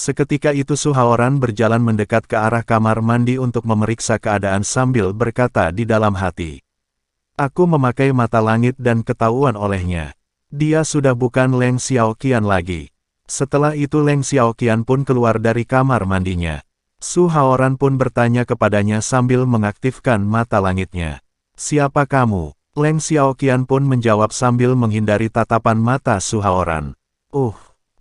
Seketika itu Su Haoran berjalan mendekat ke arah kamar mandi untuk memeriksa keadaan sambil berkata di dalam hati. Aku memakai mata langit dan ketahuan olehnya. Dia sudah bukan Leng Xiaoqian lagi. Setelah itu Leng Xiaoqian pun keluar dari kamar mandinya. Su Haoran pun bertanya kepadanya sambil mengaktifkan mata langitnya. Siapa kamu? Leng Xiaoqian pun menjawab sambil menghindari tatapan mata Su Haoran.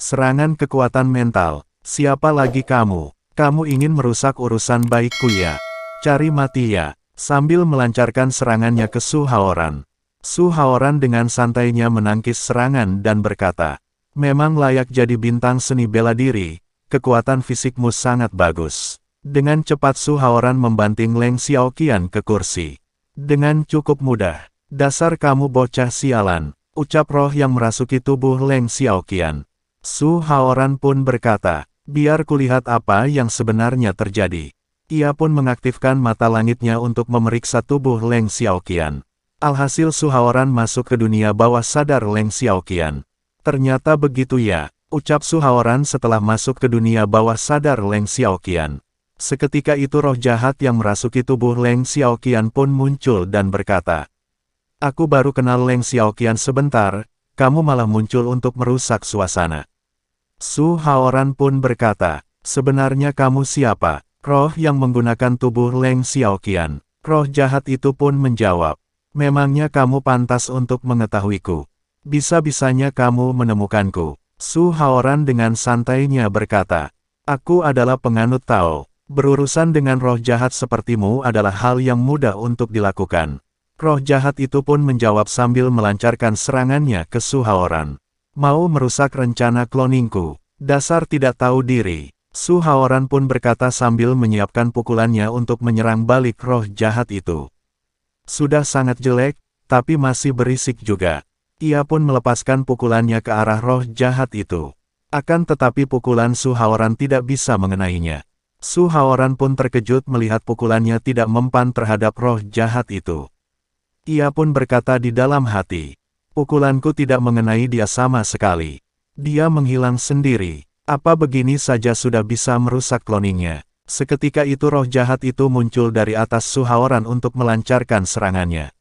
Serangan kekuatan mental. Siapa lagi kamu? Kamu ingin merusak urusan baikku ya? Cari mati ya? Sambil melancarkan serangannya ke Su Haoran. Su Haoran dengan santainya menangkis serangan dan berkata, memang layak jadi bintang seni bela diri, kekuatan fisikmu sangat bagus. Dengan cepat Su Haoran membanting Leng Xiaoqian ke kursi. Dengan cukup mudah, dasar kamu bocah sialan, ucap roh yang merasuki tubuh Leng Xiaoqian. Su Haoran pun berkata, biar kulihat apa yang sebenarnya terjadi. Ia pun mengaktifkan mata langitnya untuk memeriksa tubuh Leng Xiaoqian. Alhasil Su Haoran masuk ke dunia bawah sadar Leng Xiaoqian. Ternyata begitu ya, ucap Su Haoran setelah masuk ke dunia bawah sadar Leng Xiaoqian. Seketika itu roh jahat yang merasuki tubuh Leng Xiaoqian pun muncul dan berkata, aku baru kenal Leng Xiaoqian sebentar, kamu malah muncul untuk merusak suasana. Su Haoran pun berkata, sebenarnya kamu siapa? Roh yang menggunakan tubuh Leng Xiaoqian. Roh jahat itu pun menjawab, memangnya kamu pantas untuk mengetahuiku. Bisa-bisanya kamu menemukanku. Su Haoran dengan santainya berkata, aku adalah penganut Tao. Berurusan dengan roh jahat sepertimu adalah hal yang mudah untuk dilakukan. Roh jahat itu pun menjawab sambil melancarkan serangannya ke Su Haoran. Mau merusak rencana kloningku, dasar tidak tahu diri. Su Haoran pun berkata sambil menyiapkan pukulannya untuk menyerang balik roh jahat itu. Sudah sangat jelek, tapi masih berisik juga. Ia pun melepaskan pukulannya ke arah roh jahat itu. Akan tetapi pukulan Su Haoran tidak bisa mengenainya. Su Haoran pun terkejut melihat pukulannya tidak mempan terhadap roh jahat itu. Ia pun berkata di dalam hati, pukulanku tidak mengenai dia sama sekali. Dia menghilang sendiri. Apa begini saja sudah bisa merusak kloningnya? Seketika itu roh jahat itu muncul dari atas Su Haoran untuk melancarkan serangannya.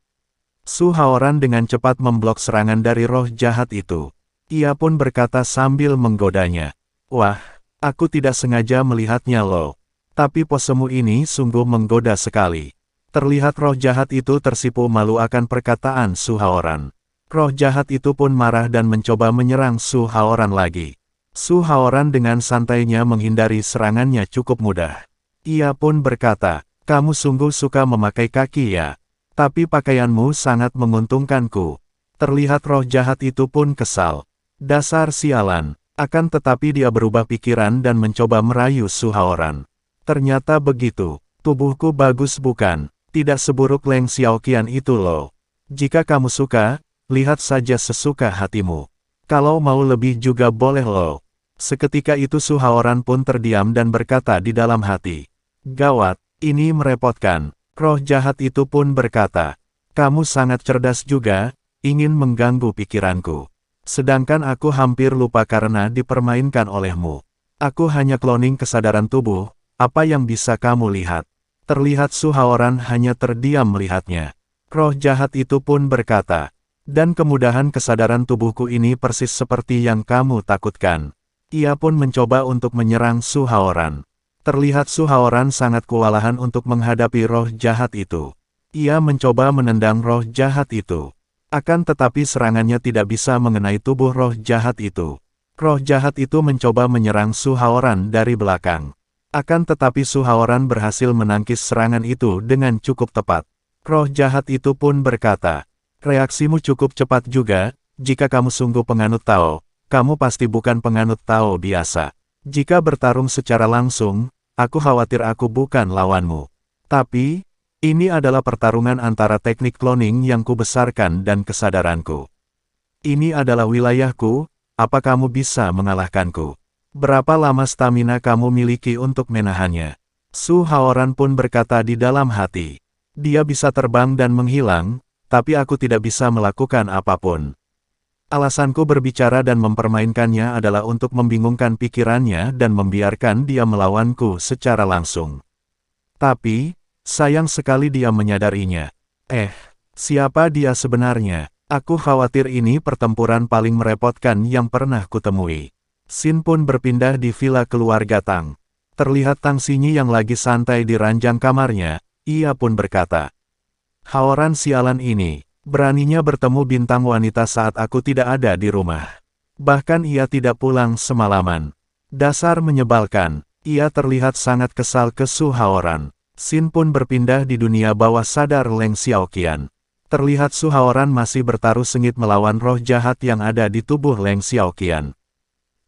Su Haoran dengan cepat memblok serangan dari roh jahat itu. Ia pun berkata sambil menggodanya. Wah, aku tidak sengaja melihatnya loh. Tapi posemu ini sungguh menggoda sekali. Terlihat roh jahat itu tersipu malu akan perkataan Su Haoran. Roh jahat itu pun marah dan mencoba menyerang Su Haoran lagi. Su Haoran dengan santainya menghindari serangannya cukup mudah. Ia pun berkata, kamu sungguh suka memakai kaki ya? Tapi pakaianmu sangat menguntungkanku. Terlihat roh jahat itu pun kesal. Dasar sialan. Akan tetapi dia berubah pikiran dan mencoba merayu Su Haoran. Ternyata begitu. Tubuhku bagus bukan? Tidak seburuk Leng Xiaoqian itu loh. Jika kamu suka, lihat saja sesuka hatimu. Kalau mau lebih juga boleh loh. Seketika itu Su Haoran pun terdiam dan berkata di dalam hati. Gawat, ini merepotkan. Roh jahat itu pun berkata, kamu sangat cerdas juga, ingin mengganggu pikiranku. Sedangkan aku hampir lupa karena dipermainkan olehmu. Aku hanya cloning kesadaran tubuh, apa yang bisa kamu lihat? Terlihat Su Haoran hanya terdiam melihatnya. Roh jahat itu pun berkata, dan kemudahan kesadaran tubuhku ini persis seperti yang kamu takutkan. Ia pun mencoba untuk menyerang Su Haoran. Terlihat Su Haoran sangat kewalahan untuk menghadapi roh jahat itu. Ia mencoba menendang roh jahat itu. Akan tetapi serangannya tidak bisa mengenai tubuh roh jahat itu. Roh jahat itu mencoba menyerang Su Haoran dari belakang. Akan tetapi Su Haoran berhasil menangkis serangan itu dengan cukup tepat. Roh jahat itu pun berkata, reaksimu cukup cepat juga, jika kamu sungguh penganut Tao. Kamu pasti bukan penganut Tao biasa. Jika bertarung secara langsung, aku khawatir aku bukan lawanmu. Tapi, ini adalah pertarungan antara teknik cloning yang kubesarkan dan kesadaranku. Ini adalah wilayahku, apa kamu bisa mengalahkanku? Berapa lama stamina kamu miliki untuk menahannya? Su Haoran pun berkata di dalam hati. Dia bisa terbang dan menghilang, tapi aku tidak bisa melakukan apapun. Alasanku berbicara dan mempermainkannya adalah untuk membingungkan pikirannya dan membiarkan dia melawanku secara langsung. Tapi, sayang sekali dia menyadarinya. Siapa dia sebenarnya? Aku khawatir ini pertempuran paling merepotkan yang pernah kutemui. Sin pun berpindah di villa keluarga Tang. Terlihat Tang Xinyi yang lagi santai di ranjang kamarnya, ia pun berkata, "Haoran sialan ini, beraninya bertemu bintang wanita saat aku tidak ada di rumah. Bahkan ia tidak pulang semalaman. Dasar menyebalkan." Ia terlihat sangat kesal ke Su Haoran. Sin pun berpindah di dunia bawah sadar Leng Xiaoqian. Terlihat Su Haoran masih bertaruh sengit melawan roh jahat yang ada di tubuh Leng Xiaoqian.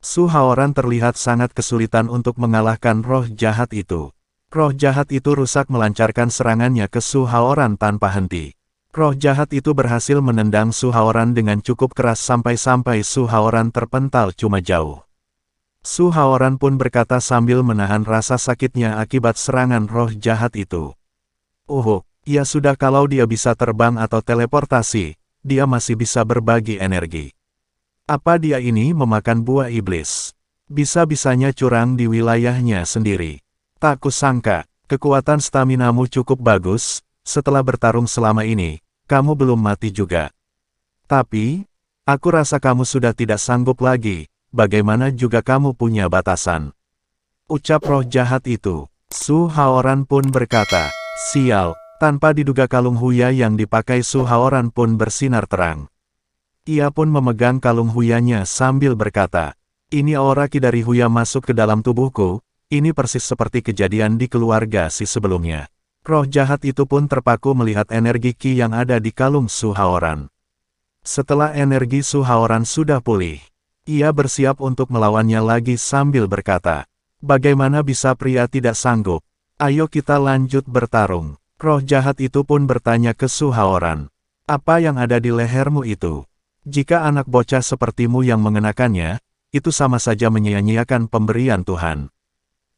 Su Haoran terlihat sangat kesulitan untuk mengalahkan roh jahat itu. Roh jahat itu rusak melancarkan serangannya ke Su Haoran tanpa henti. Roh jahat itu berhasil menendang Su Haoran dengan cukup keras sampai-sampai Su Haoran terpental cuma jauh. Su Haoran pun berkata sambil menahan rasa sakitnya akibat serangan roh jahat itu. Ya sudah, kalau dia bisa terbang atau teleportasi, dia masih bisa berbagi energi. Apa dia ini memakan buah iblis? Bisa-bisanya curang di wilayahnya sendiri. Tak kusangka, kekuatan staminamu cukup bagus, setelah bertarung selama ini, kamu belum mati juga. Tapi, aku rasa kamu sudah tidak sanggup lagi. Bagaimana juga kamu punya batasan. Ucap roh jahat itu. Su Haoran pun berkata, sial, tanpa diduga kalung Huya yang dipakai Su Haoran pun bersinar terang. Ia pun memegang kalung Huyanya sambil berkata, ini aura ki dari Huya masuk ke dalam tubuhku, ini persis seperti kejadian di keluarga si sebelumnya. Roh jahat itu pun terpaku melihat energi ki yang ada di kalung Su Haoran. Setelah energi Su Haoran sudah pulih, ia bersiap untuk melawannya lagi sambil berkata, bagaimana bisa pria tidak sanggup? Ayo kita lanjut bertarung. Roh jahat itu pun bertanya ke Su Haoran, apa yang ada di lehermu itu? Jika anak bocah sepertimu yang mengenakannya, itu sama saja menyia-nyiakan pemberian Tuhan.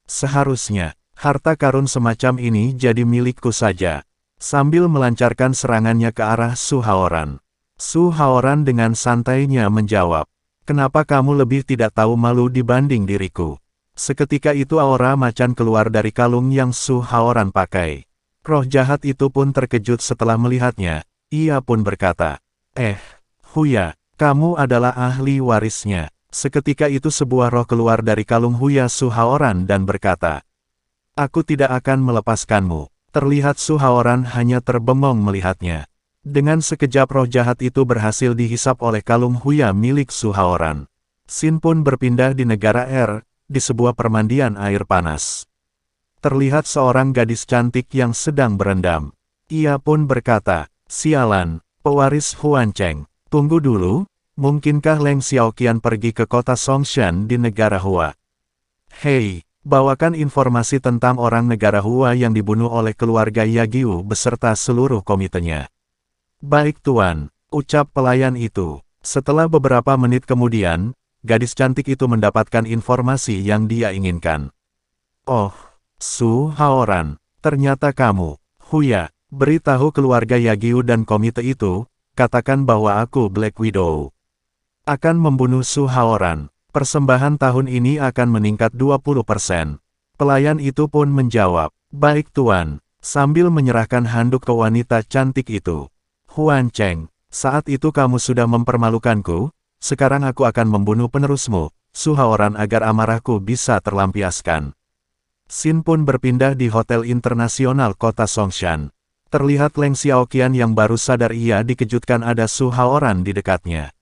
Seharusnya, harta karun semacam ini jadi milikku saja. Sambil melancarkan serangannya ke arah Su Haoran. Su Haoran dengan santainya menjawab, kenapa kamu lebih tidak tahu malu dibanding diriku? Seketika itu aura macan keluar dari kalung yang Su Haoran pakai. Roh jahat itu pun terkejut setelah melihatnya, ia pun berkata, Huya, kamu adalah ahli warisnya. Seketika itu sebuah roh keluar dari kalung Huya Su Haoran dan berkata, aku tidak akan melepaskanmu. Terlihat Su Haoran hanya terbengong melihatnya. Dengan sekejap roh jahat itu berhasil dihisap oleh kalung Huya milik Su Haoran. Sin pun berpindah di negara di sebuah permandian air panas. Terlihat seorang gadis cantik yang sedang berendam. Ia pun berkata, sialan, pewaris Huan Cheng, tunggu dulu, mungkinkah Leng Xiaoqian pergi ke kota Songshan di negara Hua? Hei, bawakan informasi tentang orang negara Hua yang dibunuh oleh keluarga Yagiu beserta seluruh komitenya. Baik Tuan, ucap pelayan itu. Setelah beberapa menit kemudian, gadis cantik itu mendapatkan informasi yang dia inginkan. Oh, Su Haoran, ternyata kamu. Huya, beritahu keluarga Yagiu dan komite itu, katakan bahwa aku Black Widow. Akan membunuh Su Haoran. Persembahan tahun ini akan meningkat 20%. Pelayan itu pun menjawab, baik Tuan, sambil menyerahkan handuk ke wanita cantik itu. Huan Cheng, saat itu kamu sudah mempermalukanku, sekarang aku akan membunuh penerusmu, Su Haoran agar amarahku bisa terlampiaskan. Sin pun berpindah di Hotel Internasional Kota Songshan. Terlihat Leng Xiaoqian yang baru sadar ia dikejutkan ada Su Haoran di dekatnya.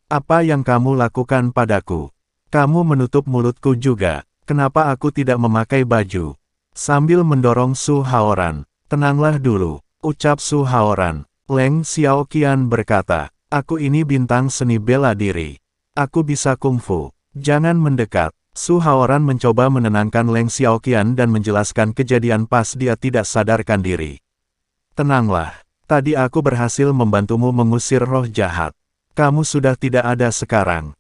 Apa yang kamu lakukan padaku? Kamu menutup mulutku juga, kenapa aku tidak memakai baju? Sambil mendorong Su Haoran, tenanglah dulu. Ucap Su Haoran. Leng Xiaoqian berkata, aku ini bintang seni bela diri. Aku bisa kungfu. Jangan mendekat. Su Haoran mencoba menenangkan Leng Xiaoqian dan menjelaskan kejadian pas dia tidak sadarkan diri. Tenanglah. Tadi aku berhasil membantumu mengusir roh jahat. Kamu sudah tidak ada sekarang.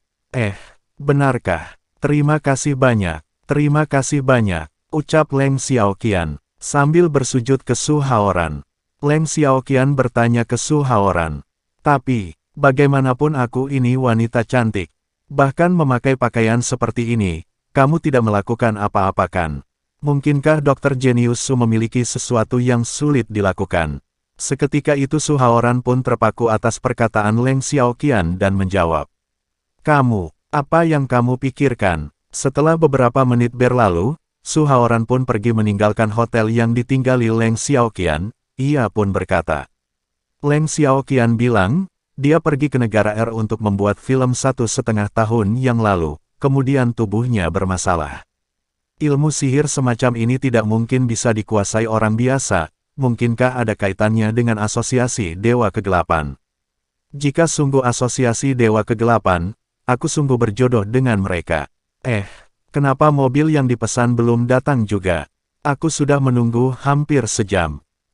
Benarkah? Terima kasih banyak. Terima kasih banyak. Ucap Leng Xiaoqian. Sambil bersujud ke Su Haoran. Leng Xiaoqian bertanya ke Su Haoran, tapi, Bagaimanapun aku ini wanita cantik. Bahkan memakai pakaian seperti ini, kamu tidak melakukan apa-apa kan? Mungkinkah Dr. Jenius Su memiliki sesuatu yang sulit dilakukan? Seketika itu Su Haoran pun terpaku atas perkataan Leng Xiaoqian dan menjawab. Kamu, apa yang kamu pikirkan? Setelah beberapa menit berlalu, Su Haoran pun pergi meninggalkan hotel yang ditinggali Leng Xiaoqian. Ia pun berkata. Leng Xiaoqian bilang, dia pergi ke negara R untuk membuat film 1,5 tahun yang lalu, kemudian tubuhnya bermasalah. Ilmu sihir semacam ini tidak mungkin bisa dikuasai orang biasa, mungkinkah ada kaitannya dengan asosiasi Dewa Kegelapan? Jika sungguh asosiasi Dewa Kegelapan, aku sungguh berjodoh dengan mereka. Kenapa mobil yang dipesan belum datang juga? Aku sudah menunggu hampir sejam.